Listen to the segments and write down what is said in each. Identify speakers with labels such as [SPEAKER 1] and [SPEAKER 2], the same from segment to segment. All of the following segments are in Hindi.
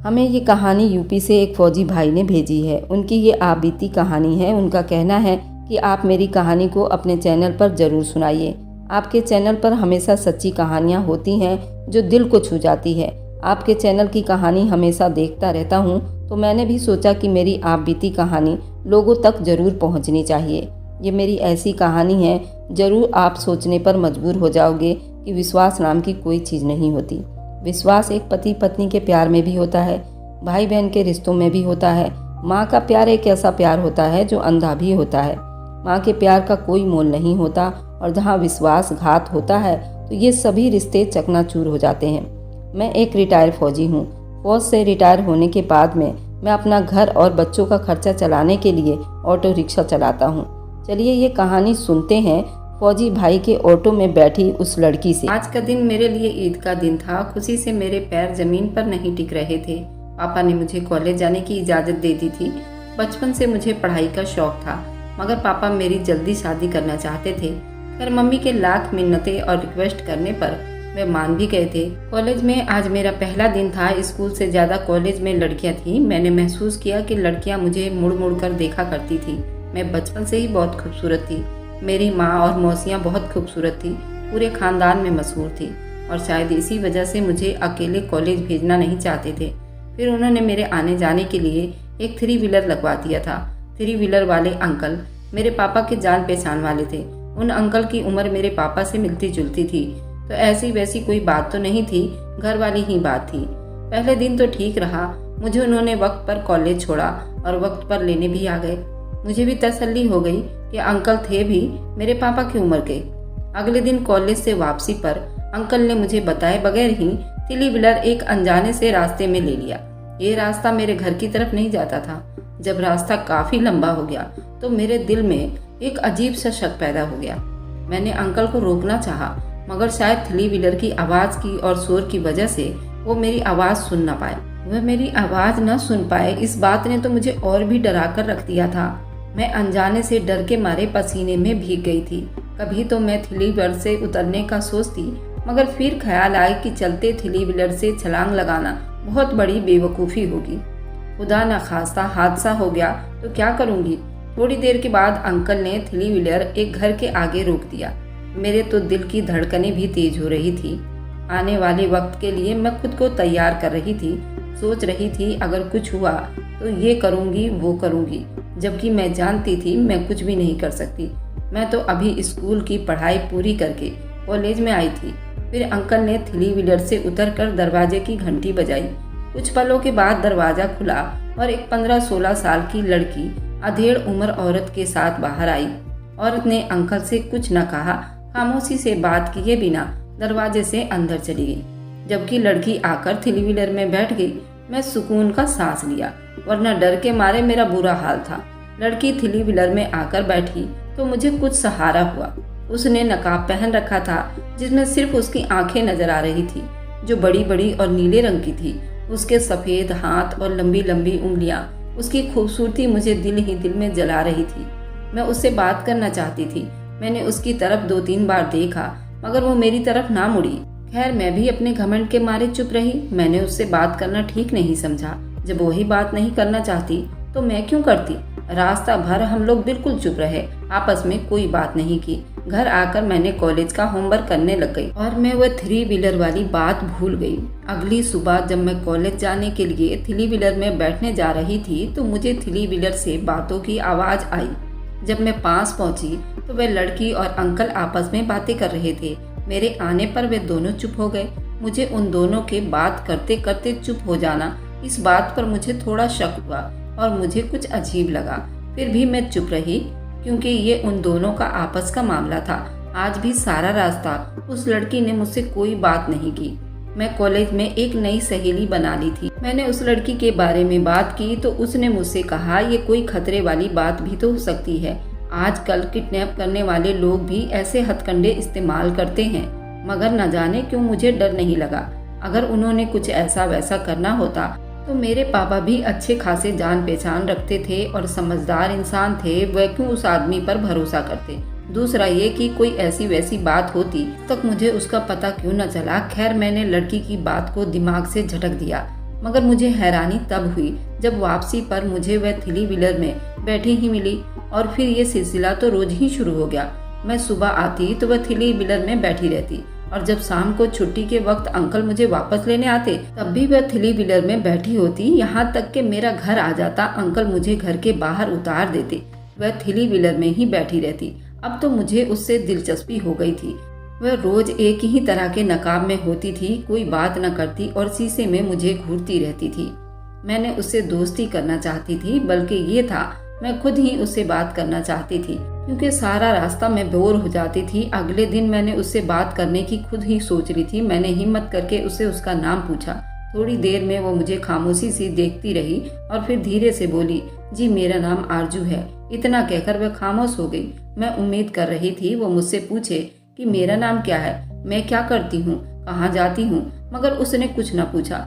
[SPEAKER 1] हमें ये कहानी यूपी से एक फ़ौजी भाई ने भेजी है। उनकी ये आपबीती कहानी है। उनका कहना है कि आप मेरी कहानी को अपने चैनल पर ज़रूर सुनाइए। आपके चैनल पर हमेशा सच्ची कहानियाँ होती हैं जो दिल को छू जाती है। आपके चैनल की कहानी हमेशा देखता रहता हूँ, तो मैंने भी सोचा कि मेरी आपबीती कहानी लोगों तक ज़रूर पहुँचनी चाहिए। ये मेरी ऐसी कहानी है, ज़रूर आप सोचने पर मजबूर हो जाओगे कि विश्वास नाम की कोई चीज़ नहीं होती। विश्वास एक पति पत्नी के प्यार में भी होता है, भाई बहन के रिश्तों में भी होता है। माँ का प्यार एक ऐसा प्यार होता है जो अंधा भी होता है। माँ के प्यार का कोई मोल नहीं होता, और जहाँ विश्वासघात होता है तो ये सभी रिश्ते चकनाचूर हो जाते हैं। मैं एक रिटायर फौजी हूँ। फौज से रिटायर होने के बाद में मैं अपना घर और बच्चों का खर्चा चलाने के लिए ऑटो रिक्शा चलाता हूँ। चलिए ये कहानी सुनते हैं फौजी भाई के ऑटो में बैठी उस लड़की से। आज का दिन मेरे लिए ईद का दिन था। खुशी से मेरे पैर जमीन पर नहीं टिक रहे थे। पापा ने मुझे कॉलेज जाने की इजाज़त दे दी थी। बचपन से मुझे पढ़ाई का शौक था, मगर पापा मेरी जल्दी शादी करना चाहते थे। फिर मम्मी के लाख मिन्नतें और रिक्वेस्ट करने पर वे मान भी गए थे। कॉलेज में आज मेरा पहला दिन था। स्कूल से ज़्यादा कॉलेज में लड़कियाँ थीं। मैंने महसूस किया कि लड़कियाँ मुझे मुड़ मुड़ कर देखा करती थी। मैं बचपन से ही बहुत खूबसूरत थी। मेरी माँ और मौसियाँ बहुत खूबसूरत थी, पूरे ख़ानदान में मशहूर थी, और शायद इसी वजह से मुझे अकेले कॉलेज भेजना नहीं चाहते थे। फिर उन्होंने मेरे आने जाने के लिए एक 3 व्हीलर लगवा दिया था। 3 व्हीलर वाले अंकल मेरे पापा के जान पहचान वाले थे। उन अंकल की उम्र मेरे पापा से मिलती जुलती थी, तो ऐसी वैसी कोई बात तो नहीं थी, घर वाली ही बात थी। पहले दिन तो ठीक रहा। मुझे उन्होंने वक्त पर कॉलेज छोड़ा और वक्त पर लेने भी आ गए। मुझे भी तसल्ली हो गई कि अंकल थे भी मेरे पापा की उम्र के। अगले दिन कॉलेज से वापसी पर अंकल ने मुझे बताए बगैर ही 3 व्हीलर एक अनजाने से रास्ते में ले लिया। ये रास्ता मेरे घर की तरफ नहीं जाता था। जब रास्ता काफ़ी लंबा हो गया तो मेरे दिल में एक अजीब सा शक पैदा हो गया। मैंने अंकल को रोकना चाहा, मगर शायद 3 व्हीलर की आवाज़ की और शोर की वजह से वो मेरी आवाज़ सुन ना पाए। वह मेरी आवाज़ न सुन पाए, इस बात ने तो मुझे और भी डरा कर रख दिया था। मैं अनजाने से डर के मारे पसीने में भीग गई थी। कभी तो मैं 3 व्हीलर से उतरने का सोचती, मगर फिर ख्याल आया कि चलते 3 व्हीलर से छलांग लगाना बहुत बड़ी बेवकूफ़ी होगी। खुदा न खास्ता हादसा हो गया तो क्या करूँगी। थोड़ी देर के बाद अंकल ने 3 व्हीलर एक घर के आगे रोक दिया। मेरे तो दिल की धड़कनें भी तेज हो रही थी। आने वाले वक्त के लिए मैं खुद को तैयार कर रही थी। सोच रही थी अगर कुछ हुआ तो ये करूँगी वो करूँगी, जबकि मैं जानती थी मैं कुछ भी नहीं कर सकती। मैं तो अभी स्कूल की पढ़ाई पूरी करके कॉलेज में आई थी। फिर अंकल ने 3 व्हीलर से उतरकर दरवाजे की घंटी बजाई। कुछ पलों के बाद दरवाज़ा खुला और एक 15-16 साल की लड़की अधेड़ उम्र औरत के साथ बाहर आई। औरत ने अंकल से कुछ न कहा, खामोशी से बात किए बिना दरवाजे से अंदर चली गई। जबकि लड़की आकर 3 व्हीलर में बैठ गई, मैं सुकून का सांस लिया, वरना डर के मारे मेरा बुरा हाल था। लड़की 3 व्हीलर में आकर बैठी तो मुझे कुछ सहारा हुआ। उसने नकाब पहन रखा था, जिसमें सिर्फ उसकी आंखें नजर आ रही थी, जो बड़ी बड़ी और नीले रंग की थी। उसके सफ़ेद हाथ और लंबी लंबी उंगलियां, उसकी खूबसूरती मुझे दिल ही दिल में जला रही थी। मैं उससे बात करना चाहती थी। मैंने उसकी तरफ 2-3 बार देखा, मगर वो मेरी तरफ ना मुड़ी। खैर, मैं भी अपने घमंड के मारे चुप रही। मैंने उससे बात करना ठीक नहीं समझा। जब वही बात नहीं करना चाहती तो मैं क्यों करती। रास्ता भर हम लोग बिल्कुल चुप रहे, आपस में कोई बात नहीं की। घर आकर मैंने कॉलेज का होमवर्क करने लग गई और मैं वह 3 व्हीलर वाली बात भूल गई। अगली सुबह जब मैं कॉलेज जाने के लिए 3 व्हीलर में बैठने जा रही थी तो मुझे 3 व्हीलर से बातों की आवाज़ आई। जब मैं पास पहुंची तो वह लड़की और अंकल आपस में बातें कर रहे थे। मेरे आने पर वे दोनों चुप हो गए। मुझे उन दोनों के बात करते करते चुप हो जाना, इस बात पर मुझे थोड़ा शक हुआ और मुझे कुछ अजीब लगा। फिर भी मैं चुप रही, क्योंकि ये उन दोनों का आपस का मामला था। आज भी सारा रास्ता उस लड़की ने मुझसे कोई बात नहीं की। मैं कॉलेज में एक नई सहेली बना ली थी। मैंने उस लड़की के बारे में बात की तो उसने मुझसे कहा, ये कोई खतरे वाली बात भी तो हो सकती है। आजकल किडनैप करने वाले लोग भी ऐसे हथकंडे इस्तेमाल करते हैं, मगर न जाने क्यों मुझे डर नहीं लगा। अगर उन्होंने कुछ ऐसा वैसा करना होता तो मेरे पापा भी अच्छे खासे जान पहचान रखते थे और समझदार इंसान थे। वह क्यों उस आदमी पर भरोसा करते। दूसरा ये कि कोई ऐसी वैसी बात होती तक मुझे उसका पता क्यों न चला। खैर, मैंने लड़की की बात को दिमाग से झटक दिया। मगर मुझे हैरानी तब हुई जब वापसी पर मुझे वह थ्री व्हीलर में बैठी ही मिली। और फिर ये सिलसिला तो रोज ही शुरू हो गया। मैं सुबह आती तो वह थ्री व्हीलर में बैठी रहती, और जब शाम को छुट्टी के वक्त अंकल मुझे वापस लेने आते तब भी वह थ्री व्हीलर में बैठी होती। यहाँ तक कि मेरा घर आ जाता, अंकल मुझे घर के बाहर उतार देते, वह थ्री व्हीलर में ही बैठी रहती। अब तो मुझे उससे दिलचस्पी हो गई थी। वह रोज एक ही तरह के नकाब में होती थी, कोई बात न करती और शीशे में मुझे घूरती रहती थी। मैंने उससे दोस्ती करना चाहती थी, बल्कि ये था मैं खुद ही उससे बात करना चाहती थी, क्योंकि सारा रास्ता मैं बोर हो जाती थी। अगले दिन मैंने उससे बात करने की खुद ही सोच रही थी। मैंने हिम्मत करके उससे उसका नाम पूछा। थोड़ी देर में वो मुझे खामोशी सी देखती रही और फिर धीरे से बोली, जी मेरा नाम आरजू है। इतना कहकर वह खामोश हो गई। मैं उम्मीद कर रही थी वो मुझसे पूछे कि मेरा नाम क्या है, मैं क्या करती हूँ, कहाँ जाती हूँ, मगर उसने कुछ न पूछा।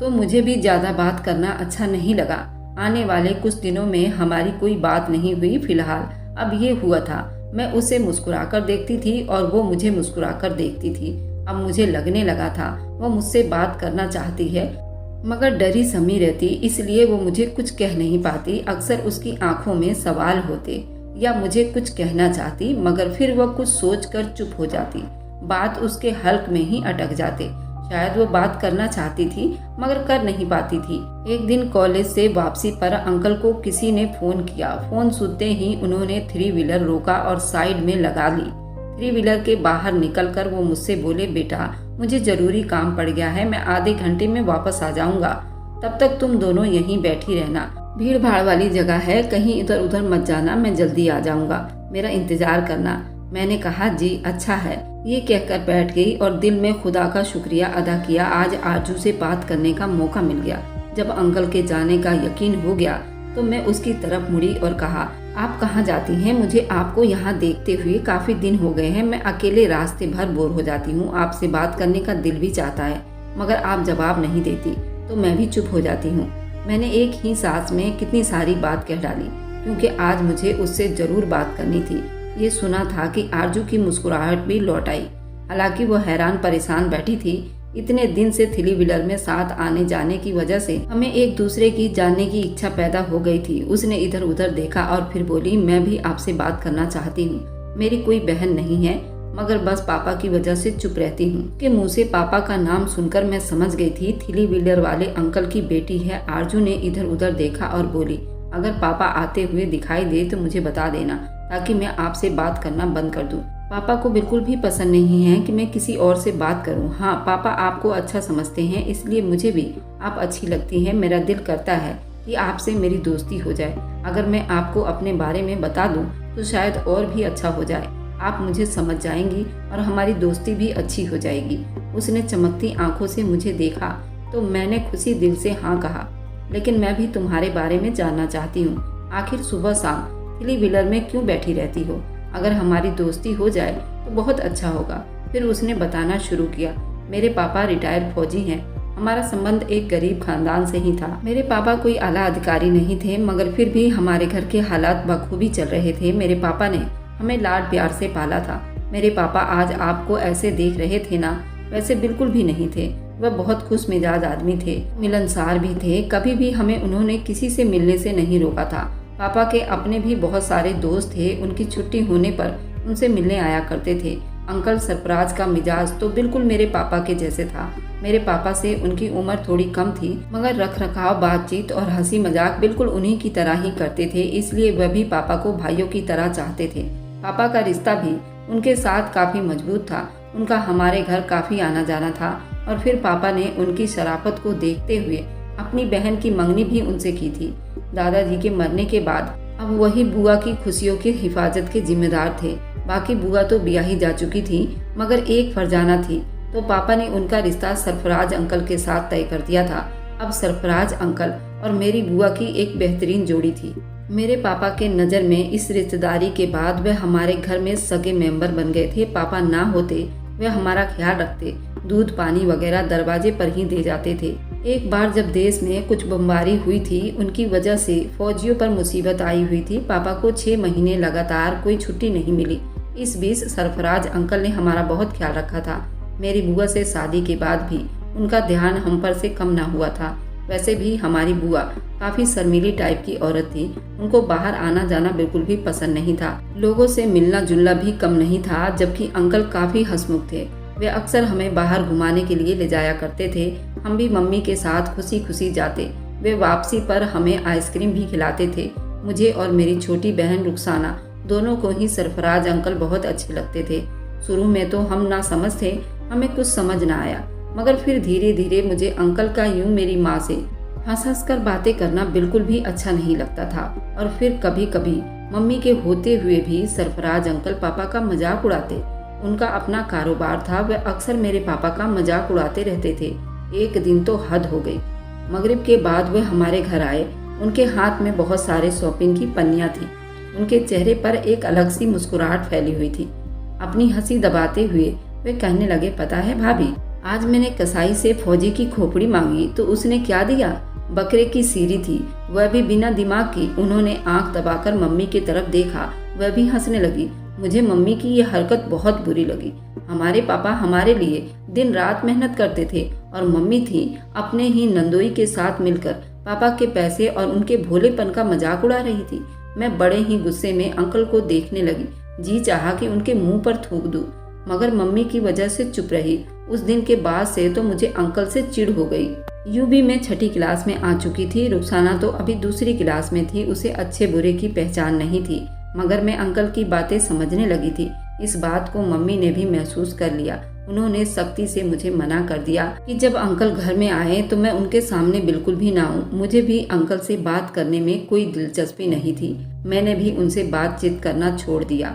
[SPEAKER 1] तो मुझे भी ज्यादा बात करना अच्छा नहीं लगा। आने वाले कुछ दिनों में हमारी कोई बात नहीं हुई। फिलहाल अब ये हुआ था, मैं उसे मुस्कुराकर देखती थी और वो मुझे मुस्कुराकर देखती थी। अब मुझे लगने लगा था वो मुझसे बात करना चाहती है, मगर डरी समी रहती, इसलिए वो मुझे कुछ कह नहीं पाती। अक्सर उसकी आंखों में सवाल होते या मुझे कुछ कहना चाहती, मगर फिर वह कुछ सोचकर चुप हो जाती। बात उसके हल्क में ही अटक जाते। शायद वो बात करना चाहती थी मगर कर नहीं पाती थी। एक दिन कॉलेज से वापसी पर अंकल को किसी ने फोन किया। फोन सुनते ही उन्होंने थ्री व्हीलर रोका और साइड में लगा ली। थ्री व्हीलर के बाहर निकलकर वो मुझसे बोले, बेटा मुझे जरूरी काम पड़ गया है, मैं आधे घंटे में वापस आ जाऊंगा, तब तक तुम दोनों यहीं बैठी रहना। भीड़ भाड़ वाली जगह है, कहीं इधर उधर मत जाना, मैं जल्दी आ जाऊंगा, मेरा इंतजार करना। मैंने कहा जी अच्छा है। ये कहकर बैठ गई और दिल में खुदा का शुक्रिया अदा किया, आज आरजू से बात करने का मौका मिल गया। जब अंकल के जाने का यकीन हो गया तो मैं उसकी तरफ मुड़ी और कहा, आप कहाँ जाती हैं? मुझे आपको यहाँ देखते हुए काफी दिन हो गए हैं। मैं अकेले रास्ते भर बोर हो जाती हूँ। आपसे बात करने का दिल भी चाहता है, मगर आप जवाब नहीं देती तो मैं भी चुप हो जाती हूँ। मैंने एक ही सांस में कितनी सारी बात कह डाली, क्योंकि आज मुझे उससे जरूर बात करनी थी। ये सुना था कि आरजू की मुस्कुराहट भी लौट आई। हालांकि वो हैरान परेशान बैठी थी। इतने दिन से थ्री व्हीलर में साथ आने जाने की वजह से हमें एक दूसरे की जानने की इच्छा पैदा हो गई थी। उसने इधर उधर देखा और फिर बोली, मैं भी आपसे बात करना चाहती हूँ। मेरी कोई बहन नहीं है, मगर बस पापा की वजह से चुप रहती हूँ। के मुँह से पापा का नाम सुनकर मैं समझ गई थी थ्री व्हीलर वाले अंकल की बेटी है। आरजू ने इधर उधर देखा और बोली, अगर पापा आते हुए दिखाई दे तो मुझे बता देना, ताकि मैं आपसे बात करना बंद कर दूं। पापा को बिल्कुल भी पसंद नहीं है कि मैं किसी और से बात करूं। हाँ, पापा आपको अच्छा समझते हैं, इसलिए मुझे भी आप अच्छी लगती हैं। मेरा दिल करता है कि आपसे मेरी दोस्ती हो जाए। अगर मैं आपको अपने बारे में बता दूं तो शायद और भी अच्छा हो जाए। आप मुझे समझ जाएंगी और हमारी दोस्ती भी अच्छी हो जाएगी। उसने चमकती आंखों से मुझे देखा तो मैंने खुशी दिल से हाँ कहा, लेकिन मैं भी तुम्हारे बारे में जानना चाहती हूँ। आखिर सुबह शाम थ्री व्हीलर में क्यों बैठी रहती हो? अगर हमारी दोस्ती हो जाए तो बहुत अच्छा होगा। फिर उसने बताना शुरू किया, मेरे पापा रिटायर्ड फौजी हैं। हमारा संबंध एक गरीब खानदान से ही था। मेरे पापा कोई आला अधिकारी नहीं थे, मगर फिर भी हमारे घर के हालात बखूबी चल रहे थे। मेरे पापा ने हमें लाड प्यार से पाला था। मेरे पापा आज आपको ऐसे देख रहे थे ना, वैसे बिल्कुल भी नहीं थे। वह बहुत खुश मिजाज आदमी थे, मिलनसार भी थे। कभी भी हमें उन्होंने किसी से मिलने से नहीं रोका था। पापा के अपने भी बहुत सारे दोस्त थे, उनकी छुट्टी होने पर उनसे मिलने आया करते थे। अंकल सरफराज का मिजाज तो बिल्कुल मेरे पापा के जैसे था। मेरे पापा से उनकी उम्र थोड़ी कम थी, मगर रख रखाव, बातचीत और हंसी मजाक बिल्कुल उन्हीं की तरह ही करते थे, इसलिए वह भी पापा को भाइयों की तरह चाहते थे। पापा का रिश्ता भी उनके साथ काफी मजबूत था। उनका हमारे घर काफी आना जाना था और फिर पापा ने उनकी शराफत को देखते हुए अपनी बहन की मंगनी भी उनसे की थी। दादाजी के मरने के बाद अब वही बुआ की खुशियों की हिफाजत के जिम्मेदार थे। बाकी बुआ तो ब्याही जा चुकी थी, मगर एक फरजाना थी, तो पापा ने उनका रिश्ता सरफराज अंकल के साथ तय कर दिया था। अब सरफराज अंकल और मेरी बुआ की एक बेहतरीन जोड़ी थी। मेरे पापा के नज़र में इस रिश्तेदारी के बाद वह हमारे घर में सगे मेंबर बन गए थे। पापा ना होते वे हमारा ख्याल रखते, दूध पानी वगैरह दरवाजे पर ही दे जाते थे। एक बार जब देश में कुछ बमबारी हुई थी, उनकी वजह से फौजियों पर मुसीबत आई हुई थी। पापा को 6 महीने लगातार कोई छुट्टी नहीं मिली। इस बीच सरफराज अंकल ने हमारा बहुत ख्याल रखा था। मेरी बुआ से शादी के बाद भी उनका ध्यान हम पर से कम ना हुआ था। वैसे भी हमारी बुआ काफ़ी शर्मीली टाइप की औरत थी। उनको बाहर आना जाना बिल्कुल भी पसंद नहीं था। लोगों से मिलना जुलना भी कम नहीं था, जबकि अंकल काफ़ी हंसमुख थे। वे अक्सर हमें बाहर घुमाने के लिए ले जाया करते थे। हम भी मम्मी के साथ खुशी खुशी जाते। वे वापसी पर हमें आइसक्रीम भी खिलाते थे। मुझे और मेरी छोटी बहन रुखसाना दोनों को ही सरफराज अंकल बहुत अच्छे लगते थे। शुरू में तो हम ना समझ थे, हमें कुछ समझ ना आया, मगर फिर धीरे धीरे मुझे अंकल का यूं मेरी माँ से हंस हंस कर बातें करना बिल्कुल भी अच्छा नहीं लगता था। और फिर कभी कभी मम्मी के होते हुए भी सरफराज अंकल पापा का मजाक उड़ाते। उनका अपना कारोबार था, वे अक्सर मेरे पापा का मजाक उड़ाते रहते थे। एक दिन तो हद हो गई। मगरिब के बाद वे हमारे घर आए। उनके हाथ में बहुत सारे शॉपिंग की पन्नियाँ थी। उनके चेहरे पर एक अलग सी मुस्कुराहट फैली हुई थी। अपनी हंसी दबाते हुए वे कहने लगे, पता है भाभी, आज मैंने कसाई से फौजी की खोपड़ी मांगी तो उसने क्या दिया? बकरे की सीरी थी, वह भी बिना दिमाग की। उन्होंने आंख दबाकर मम्मी की तरफ देखा, वह भी हंसने लगी। मुझे मम्मी की ये हरकत बहुत बुरी लगी। हमारे पापा हमारे लिए दिन रात मेहनत करते थे और मम्मी थी अपने ही नंदोई के साथ मिलकर पापा के पैसे और उनके भोलेपन का मजाक उड़ा रही थी। मैं बड़े ही गुस्से में अंकल को देखने लगी। जी चाहा कि उनके मुंह पर थूक दूं, मगर मम्मी की वजह से चुप रही। उस दिन के बाद से तो मुझे अंकल से चिढ़ हो गई। यूं भी मैं छठी क्लास में आ चुकी थी। रुखसाना तो अभी दूसरी क्लास में थी। उसे अच्छे बुरे की पहचान नहीं थी, मगर मैं अंकल की बातें समझने लगी थी। इस बात को मम्मी ने भी महसूस कर लिया। उन्होंने सख्ती से मुझे मना कर दिया कि जब अंकल घर में आए तो मैं उनके सामने बिल्कुल भी ना आऊं। मुझे भी अंकल से बात करने में कोई दिलचस्पी नहीं थी। मैंने भी उनसे बातचीत करना छोड़ दिया।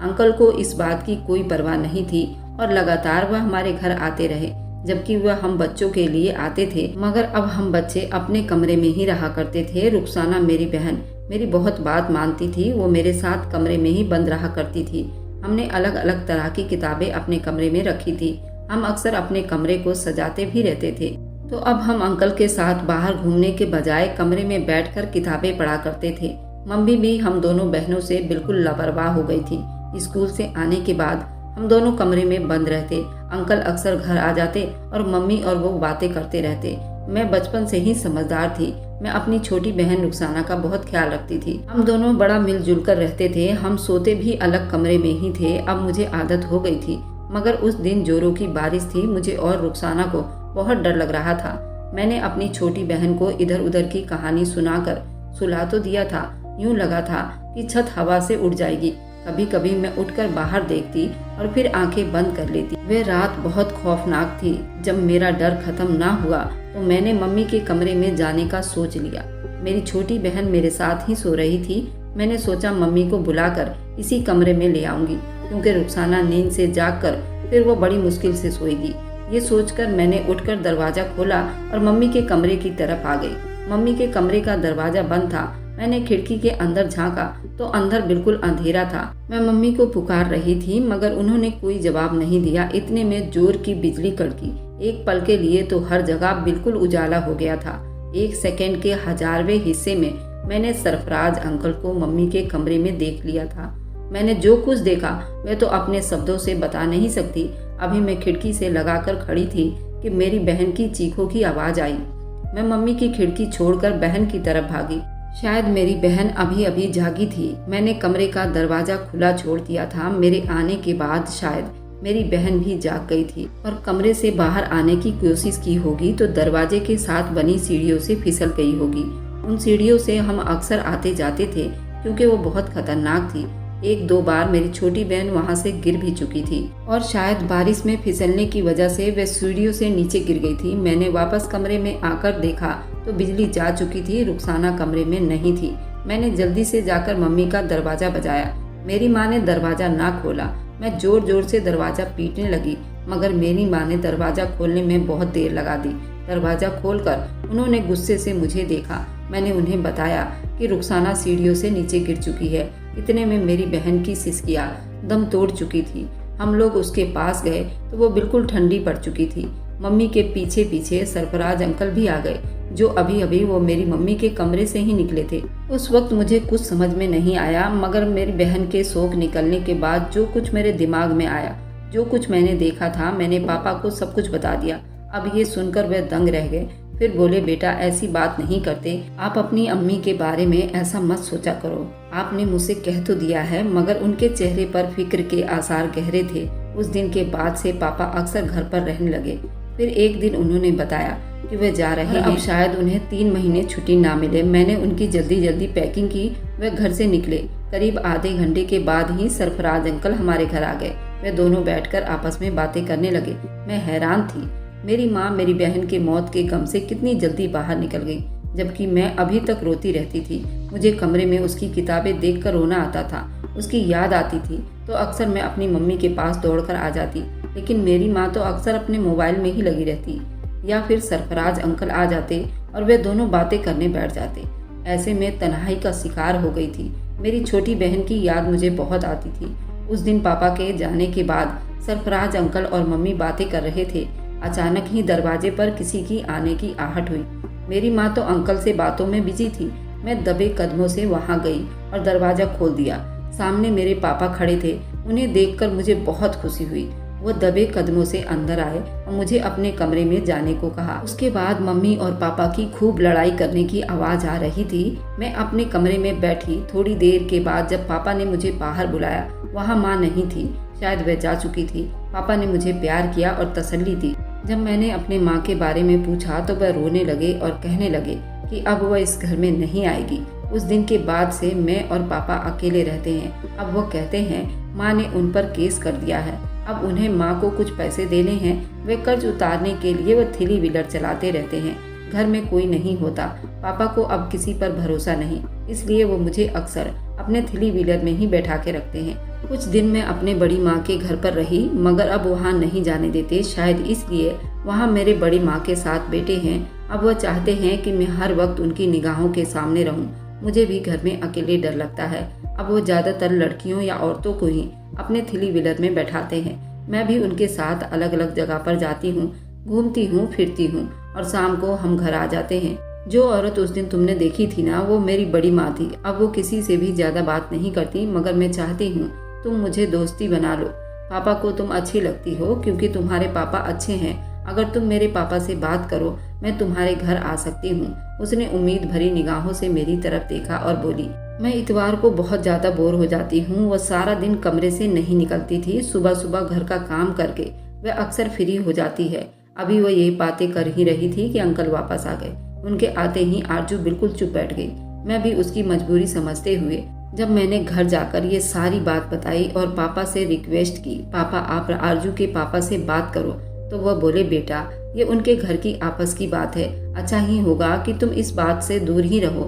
[SPEAKER 1] अंकल को इस बात की कोई परवाह नहीं थी और लगातार वह हमारे घर आते रहे, जबकि वह हम बच्चों के लिए आते थे। मगर अब हम बच्चे अपने कमरे में ही रहा करते थे। रुखसाना मेरी बहन मेरी बहुत बात मानती थी। वो मेरे साथ कमरे में ही बंद रहा करती थी। हमने अलग अलग तरह की किताबें अपने कमरे में रखी थी। हम अक्सर अपने कमरे को सजाते भी रहते थे। तो अब हम अंकल के साथ बाहर घूमने के बजाय कमरे में बैठकर किताबें पढ़ा करते थे। मम्मी भी हम दोनों बहनों से बिल्कुल लापरवाह हो गई थी। स्कूल से आने के बाद हम दोनों कमरे में बंद रहते। अंकल अक्सर घर आ जाते और मम्मी और वो बातें करते रहते। मैं बचपन से ही समझदार थी। मैं अपनी छोटी बहन रुखसाना का बहुत ख्याल रखती थी। हम दोनों बड़ा मिलजुल कर रहते थे। हम सोते भी अलग कमरे में ही थे। अब मुझे आदत हो गई थी, मगर उस दिन जोरों की बारिश थी। मुझे और रुखसाना को बहुत डर लग रहा था। मैंने अपनी छोटी बहन को इधर उधर की कहानी सुनाकर सुला तो दिया था। यूं लगा था कि छत हवा से उड़ जाएगी। कभी कभी मैं उठकर बाहर देखती और फिर आंखें बंद कर लेती। वह रात बहुत खौफनाक थी। जब मेरा डर खत्म ना हुआ तो मैंने मम्मी के कमरे में जाने का सोच लिया। मेरी छोटी बहन मेरे साथ ही सो रही थी। मैंने सोचा मम्मी को बुलाकर इसी कमरे में ले आऊंगी, क्योंकि रुखसाना नींद से जागकर फिर वो बड़ी मुश्किल से सोएगी। ये सोचकर मैंने उठकर दरवाजा खोला और मम्मी के कमरे की तरफ आ गई। मम्मी के कमरे का दरवाजा बंद था। मैंने खिड़की के अंदर झांका तो अंदर बिल्कुल अंधेरा था। मैं मम्मी को पुकार रही थी, मगर उन्होंने कोई जवाब नहीं दिया। इतने में जोर की बिजली कड़की। एक पल के लिए तो हर जगह बिल्कुल उजाला हो गया था। एक सेकंड के 1000वें हिस्से में मैंने सरफराज अंकल को मम्मी के कमरे में देख लिया था। मैंने जो कुछ देखा वह तो अपने शब्दों से बता नहीं सकती। अभी मैं खिड़की से लगाकर खड़ी थी कि मेरी बहन की चीखों की आवाज आई। मैं मम्मी की खिड़की छोड़कर बहन की तरफ भागी। शायद मेरी बहन अभी अभी जागी थी। मैंने कमरे का दरवाजा खुला छोड़ दिया था। मेरे आने के बाद शायद मेरी बहन भी जाग गई थी और कमरे से बाहर आने की कोशिश की होगी तो दरवाजे के साथ बनी सीढ़ियों से फिसल गई होगी। उन सीढ़ियों से हम अक्सर आते जाते थे, क्योंकि वो बहुत खतरनाक थी। 1-2 बार मेरी छोटी बहन वहां से गिर भी चुकी थी और शायद बारिश में फिसलने की वजह से वह सीढ़ियों से नीचे गिर गई थी। मैंने वापस कमरे में आकर देखा तो बिजली जा चुकी थी। रुखसाना कमरे में नहीं थी। मैंने जल्दी से जाकर मम्मी का दरवाजा बजाया। मेरी माँ ने दरवाजा ना खोला। मैं जोर जोर से दरवाजा पीटने लगी, मगर मेरी माँ ने दरवाजा खोलने में बहुत देर लगा दी। दरवाजा खोलकर उन्होंने गुस्से से मुझे देखा। मैंने उन्हें बताया कि रुखसाना सीढ़ियों से नीचे गिर चुकी है। इतने में मेरी बहन की सिसकियां दम तोड़ चुकी थी। हम लोग उसके पास गए तो वो बिल्कुल ठंडी पड़ चुकी थी। मम्मी के पीछे पीछे सरफराज अंकल भी आ गए, जो अभी अभी वो मेरी मम्मी के कमरे से ही निकले थे। उस वक्त मुझे कुछ समझ में नहीं आया, मगर मेरी बहन के शोक निकलने के बाद जो कुछ मेरे दिमाग में आया, जो कुछ मैंने देखा था, मैंने पापा को सब कुछ बता दिया। अब ये सुनकर वह दंग रह गए। फिर बोले, बेटा ऐसी बात नहीं करते, आप अपनी अम्मी के बारे में ऐसा मत सोचा करो। आपने मुझसे कह तो दिया है, मगर उनके चेहरे पर फिक्र के आसार गहरे थे। उस दिन के बाद से पापा अक्सर घर पर रहने लगे। फिर एक दिन उन्होंने बताया कि वे जा रहे हैं, अब शायद उन्हें 3 महीने छुट्टी ना मिले। मैंने उनकी जल्दी जल्दी पैकिंग की, वे घर से निकले। करीब आधे घंटे के बाद ही सरफराज अंकल हमारे घर आ गए। वे दोनों बैठकर आपस में बातें करने लगे। मैं हैरान थी। मेरी माँ मेरी बहन के मौत के गम से कितनी जल्दी बाहर निकल गई, जबकि मैं अभी तक रोती रहती थी। मुझे कमरे में उसकी किताबें देखकर रोना आता था। उसकी याद आती थी तो अक्सर मैं अपनी मम्मी के पास दौड़कर आ जाती, लेकिन मेरी माँ तो अक्सर अपने मोबाइल में ही लगी रहती, या फिर सरफराज अंकल आ जाते और वे दोनों बातें करने बैठ जाते। ऐसे में तन्हाई का शिकार हो गई थी। मेरी छोटी बहन की याद मुझे बहुत आती थी। उस दिन पापा के जाने के बाद सरफराज अंकल और मम्मी बातें कर रहे थे। अचानक ही दरवाजे पर किसी की आने की आहट हुई। मेरी माँ तो अंकल से बातों में बिजी थी। मैं दबे कदमों से वहाँ गई और दरवाजा खोल दिया। सामने मेरे पापा खड़े थे। उन्हें देखकर मुझे बहुत खुशी हुई। वो दबे कदमों से अंदर आए और मुझे अपने कमरे में जाने को कहा। उसके बाद मम्मी और पापा की खूब लड़ाई करने की आवाज़ आ रही थी। मैं अपने कमरे में बैठी। थोड़ी देर के बाद जब पापा ने मुझे बाहर बुलाया, वहाँ माँ नहीं थी, शायद वह जा चुकी थी। पापा ने मुझे प्यार किया और तसल्ली दी। जब मैंने अपने माँ के बारे में पूछा तो वह रोने लगे और कहने लगे कि अब वह इस घर में नहीं आएगी। उस दिन के बाद से मैं और पापा अकेले रहते हैं। अब वो कहते हैं माँ ने उन पर केस कर दिया है। अब उन्हें माँ को कुछ पैसे देने हैं। वे कर्ज उतारने के लिए वो थ्री व्हीलर चलाते रहते हैं। घर में कोई नहीं होता। पापा को अब किसी पर भरोसा नहीं, इसलिए वो मुझे अक्सर अपने थ्री व्हीलर में ही बैठा के रखते हैं। कुछ दिन मैं अपने बड़ी माँ के घर पर रही, मगर अब वहाँ नहीं जाने देते। शायद इसलिए वहाँ मेरे बड़ी माँ के साथ बेटे हैं। अब वह चाहते हैं कि मैं हर वक्त उनकी निगाहों के सामने रहूं। मुझे भी घर में अकेले डर लगता है। अब वो ज़्यादातर लड़कियों या औरतों को ही अपने थ्री व्हीलर में बैठाते हैं। मैं भी उनके साथ अलग अलग जगह पर जाती हूँ, घूमती हूँ, फिरती हूँ और शाम को हम घर आ जाते हैं। जो औरत उस दिन तुमने देखी थी ना, वो मेरी बड़ी माँ थी। अब वो किसी से भी ज़्यादा बात नहीं करती, मगर मैं चाहती हूँ तुम मुझे दोस्ती बना लो। पापा को तुम अच्छी लगती हो क्योंकि तुम्हारे पापा अच्छे हैं। अगर तुम मेरे पापा से बात करो, मैं तुम्हारे घर आ सकती हूँ। उसने उम्मीद भरी निगाहों से मेरी तरफ देखा और बोली। मैं इतवार को बहुत ज़्यादा बोर हो जाती हूँ। वह सारा दिन कमरे से नहीं निकलती थी। सुबह सुबह घर का काम करके वह अक्सर फ्री हो जाती है। अभी वह यही बातें कर ही रही थी कि अंकल वापस आ गए। उनके आते ही आरजू बिल्कुल चुप बैठ गई। मैं भी उसकी मजबूरी समझते हुए जब मैंने घर जाकर ये सारी बात बताई और पापा से रिक्वेस्ट की, पापा आप आरजू के पापा से बात करो, तो वह बोले, बेटा ये उनके घर की आपस की बात है। अच्छा ही होगा कि तुम इस बात से दूर ही रहो,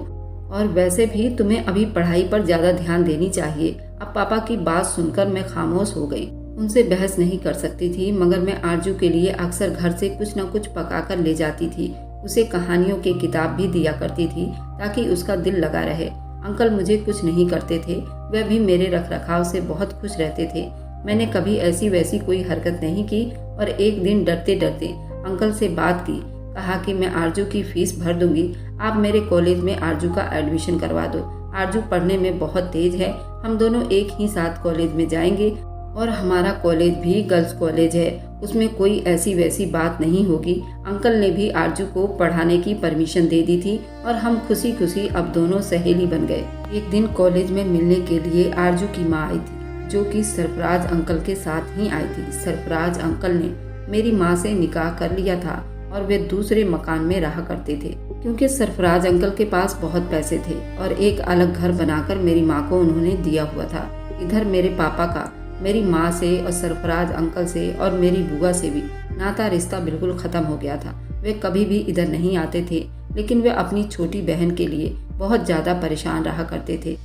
[SPEAKER 1] और वैसे भी तुम्हें अभी पढ़ाई पर ज्यादा ध्यान देनी चाहिए। अब पापा की बात सुनकर मैं खामोश हो गई। उनसे बहस नहीं कर सकती थी, मगर मैं आरजू के लिए अक्सर घर से कुछ न कुछ पकाकर ले जाती थी। उसे कहानियों की किताब भी दिया करती थी ताकि उसका दिल लगा रहे। अंकल मुझे कुछ नहीं करते थे, वह भी मेरे रखरखाव से बहुत खुश रहते थे। मैंने कभी ऐसी वैसी कोई हरकत नहीं की और एक दिन डरते डरते अंकल से बात की। कहा कि मैं आरजू की फीस भर दूंगी, आप मेरे कॉलेज में आरजू का एडमिशन करवा दो। आरजू पढ़ने में बहुत तेज है, हम दोनों एक ही साथ कॉलेज में जाएंगे और हमारा कॉलेज भी गर्ल्स कॉलेज है, उसमें कोई ऐसी वैसी बात नहीं होगी। अंकल ने भी आरजू को पढ़ाने की परमिशन दे दी थी और हम खुशी खुशी अब दोनों सहेली बन गए। एक दिन कॉलेज में मिलने के लिए आरजू की माँ आई थी, जो कि सरफराज अंकल के साथ ही आई थी। सरफराज अंकल ने मेरी माँ से निकाह कर लिया था और वे दूसरे मकान में रहा करते थे, क्योंकि सरफराज अंकल के पास बहुत पैसे थे और एक अलग घर बनाकर मेरी माँ को उन्होंने दिया हुआ था। इधर मेरे पापा का मेरी माँ से और सरफराज अंकल से और मेरी बुआ से भी नाता रिश्ता बिल्कुल ख़त्म हो गया था। वे कभी भी इधर नहीं आते थे, लेकिन वे अपनी छोटी बहन के लिए बहुत ज़्यादा परेशान रहा करते थे,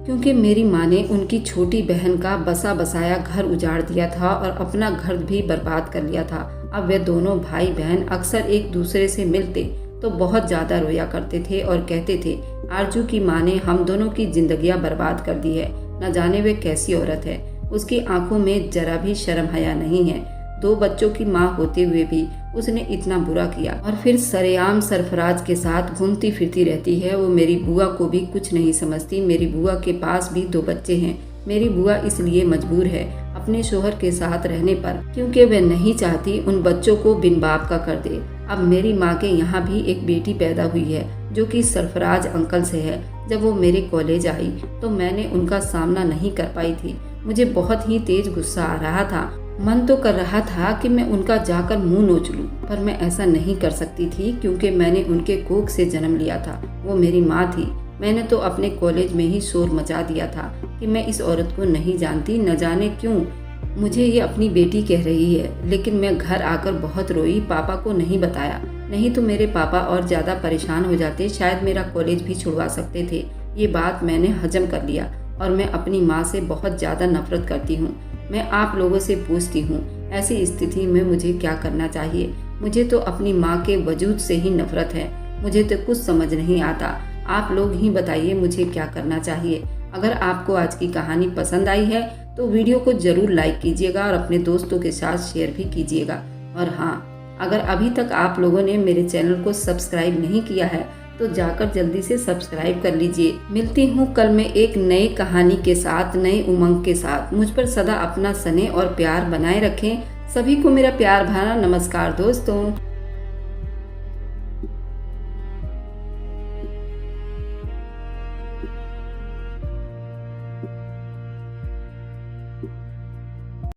[SPEAKER 1] क्योंकि मेरी माँ ने उनकी छोटी बहन का बसा बसाया घर उजाड़ दिया था और अपना घर भी बर्बाद कर लिया था। अब वे दोनों भाई बहन अक्सर एक दूसरे से मिलते तो बहुत ज़्यादा रोया करते थे और कहते थे, आरजू की माँ ने हम दोनों की जिंदगियाँ बर्बाद कर दी है, न जाने वे कैसी औरत है। उसकी आंखों में जरा भी शर्म हया नहीं है। 2 बच्चों की माँ होते हुए भी उसने इतना बुरा किया और फिर सरेआम सरफराज के साथ घूमती फिरती रहती है। वो मेरी बुआ को भी कुछ नहीं समझती। मेरी बुआ के पास भी 2 बच्चे हैं। मेरी बुआ इसलिए मजबूर है अपने शोहर के साथ रहने पर, क्योंकि वह नहीं चाहती उन बच्चों को बिन बाप का कर दे। अब मेरी माँ के यहाँ भी एक बेटी पैदा हुई है जो कि सरफराज अंकल से है। जब वो मेरे कॉलेज आई तो मैंने उनका सामना नहीं कर पाई थी। मुझे बहुत ही तेज गुस्सा आ रहा था। मन तो कर रहा था कि मैं उनका जाकर मुंह नोच लूं, पर मैं ऐसा नहीं कर सकती थी क्योंकि मैंने उनके कोख से जन्म लिया था। वो मेरी माँ थी। मैंने तो अपने कॉलेज में ही शोर मचा दिया था कि मैं इस औरत को नहीं जानती, न जाने क्यों मुझे ये अपनी बेटी कह रही है। लेकिन मैं घर आकर बहुत रोई, पापा को नहीं बताया, नहीं तो मेरे पापा और ज़्यादा परेशान हो जाते, शायद मेरा कॉलेज भी छुड़वा सकते थे। ये बात मैंने हजम कर लिया और मैं अपनी माँ से बहुत ज़्यादा नफरत करती हूँ। मैं आप लोगों से पूछती हूँ, ऐसी स्थिति में मुझे क्या करना चाहिए? मुझे तो अपनी माँ के वजूद से ही नफरत है। मुझे तो कुछ समझ नहीं आता। आप लोग ही बताइए मुझे क्या करना चाहिए। अगर आपको आज की कहानी पसंद आई है तो वीडियो को ज़रूर लाइक कीजिएगा और अपने दोस्तों के साथ शेयर भी कीजिएगा। और हाँ, अगर अभी तक आप लोगों ने मेरे चैनल को सब्सक्राइब नहीं किया है तो जाकर जल्दी से सब्सक्राइब कर लीजिए। मिलती हूँ कल मैं एक नई कहानी के साथ, नए उमंग के साथ। मुझ पर सदा अपना स्नेह और प्यार बनाए रखें। सभी को मेरा प्यार भरा नमस्कार दोस्तों।